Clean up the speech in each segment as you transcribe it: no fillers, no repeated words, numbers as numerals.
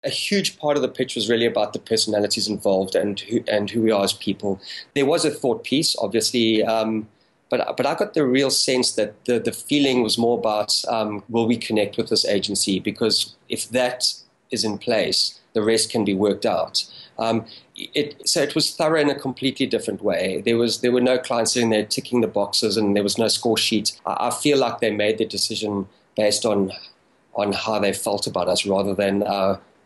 A huge part of the pitch was really about the personalities involved and who we are as people. There was a thought piece, obviously, but I got the real sense that the feeling was more about will we connect with this agency? Because if that is in place, the rest can be worked out. So it was thorough in a completely different way. There were no clients sitting there ticking the boxes, and there was no score sheet. I feel like they made their decision based on how they felt about us rather than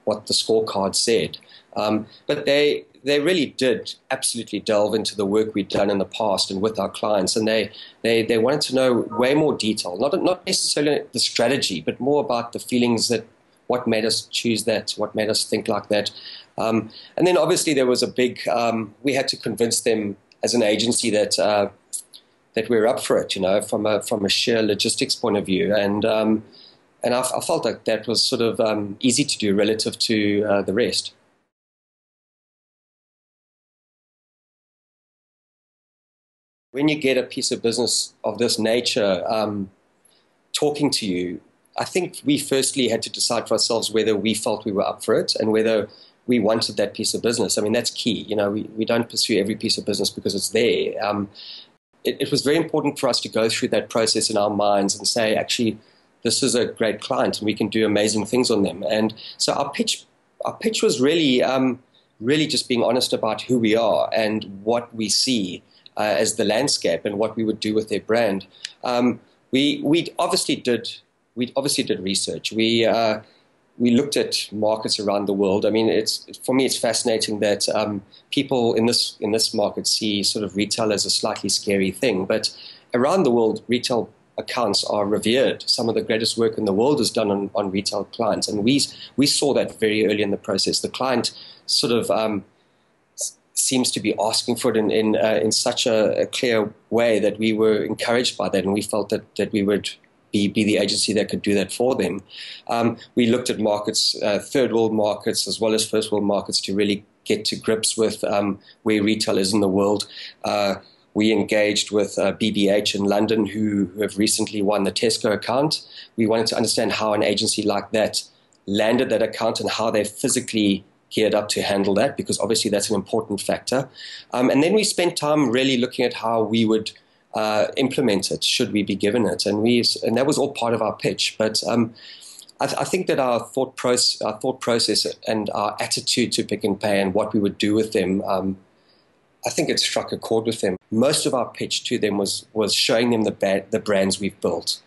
what the scorecard said. But they really did absolutely delve into the work we'd done in the past and with our clients, and they wanted to know way more detail, not necessarily the strategy, but more about the feelings, that what made us choose that, what made us think like that. And then obviously there was a big, we had to convince them as an agency that we're up for it, from a sheer logistics point of view. And I felt like that was sort of easy to do relative to the rest. When you get a piece of business of this nature talking to you, I think we firstly had to decide for ourselves whether we felt we were up for it and whether we wanted that piece of business. I mean, that's key. We don't pursue every piece of business because it's there. It was very important for us to go through that process in our minds and say, actually, this is a great client and we can do amazing things on them. And so our pitch was really, really just being honest about who we are and what we see as the landscape and what we would do with their brand. We obviously did research. We looked at markets around the world. I mean, for me, it's fascinating that people in this market see sort of retail as a slightly scary thing, but around the world, retail accounts are revered. Some of the greatest work in the world is done on retail clients, and we saw that very early in the process. The client sort of seems to be asking for it in such a clear way that we were encouraged by that, and we felt that we would be the agency that could do that for them. We looked at markets, third world markets as well as first world markets, to really get to grips with where retail is in the world. We engaged with BBH in London, who have recently won the Tesco account. We wanted to understand how an agency like that landed that account and how they physically geared up to handle that, because obviously that's an important factor. And then we spent time really looking at how we would implement it, should we be given it. And that was all part of our pitch. But I think that our thought process and our attitude to Pick n Pay and what we would do with them, I think it struck a chord with them. Most of our pitch to them was showing them the brands we've built.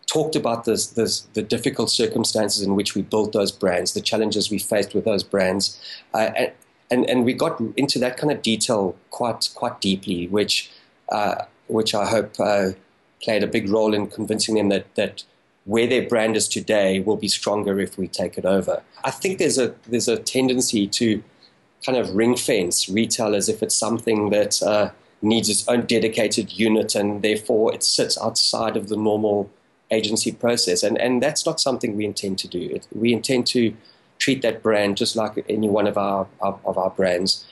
Talked about the difficult circumstances in which we built those brands, the challenges we faced with those brands, and we got into that kind of detail quite deeply, which I hope played a big role in convincing them that where their brand is today will be stronger if we take it over. I think there's a tendency to kind of ring fence retail as if it's something that needs its own dedicated unit and therefore it sits outside of the normal agency process. And that's not something we intend to do. We intend to treat that brand just like any one of our brands,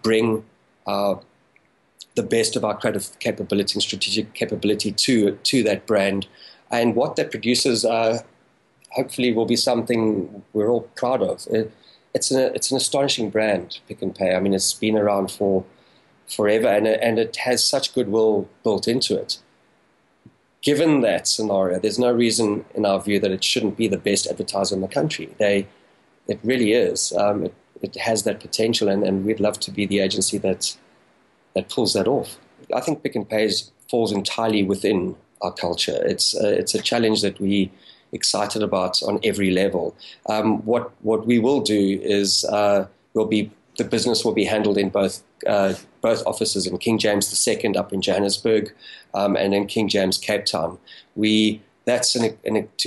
bring the best of our creative capability and strategic capability to that brand. And what that produces hopefully will be something we're all proud of. It's an astonishing brand, Pick n Pay. I mean, it's been around for forever, and it has such goodwill built into it. Given that scenario, there's no reason, in our view, that it shouldn't be the best advertiser in the country. It really is. It has that potential, and we'd love to be the agency that pulls that off. I think Pick n Pay falls entirely within our culture. It's a challenge that we excited about on every level. What we will do is the business will be handled in both offices, in King James II up in Johannesburg and in King James Cape Town. To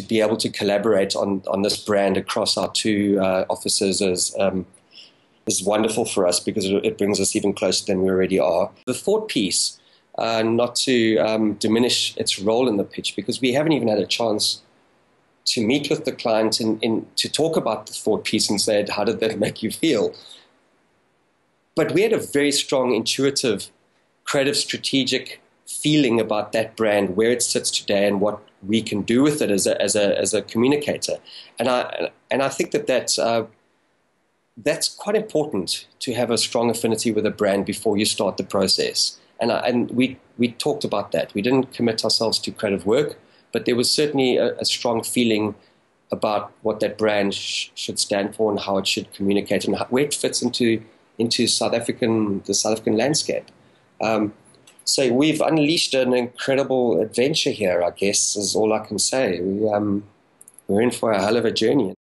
be able to collaborate on this brand across our two offices is wonderful for us, because it brings us even closer than we already are. The thought piece, not to diminish its role in the pitch, because we haven't even had a chance to meet with the client and to talk about the thought piece and say, how did that make you feel? But we had a very strong, intuitive, creative, strategic feeling about that brand, where it sits today, and what we can do with it as a communicator. And I think that's quite important, to have a strong affinity with a brand before you start the process. And we talked about that. We didn't commit ourselves to creative work, but there was certainly a strong feeling about what that brand should stand for and how it should communicate and where it fits into the South African landscape. So we've unleashed an incredible adventure here, I guess, is all I can say. We're in for a hell of a journey.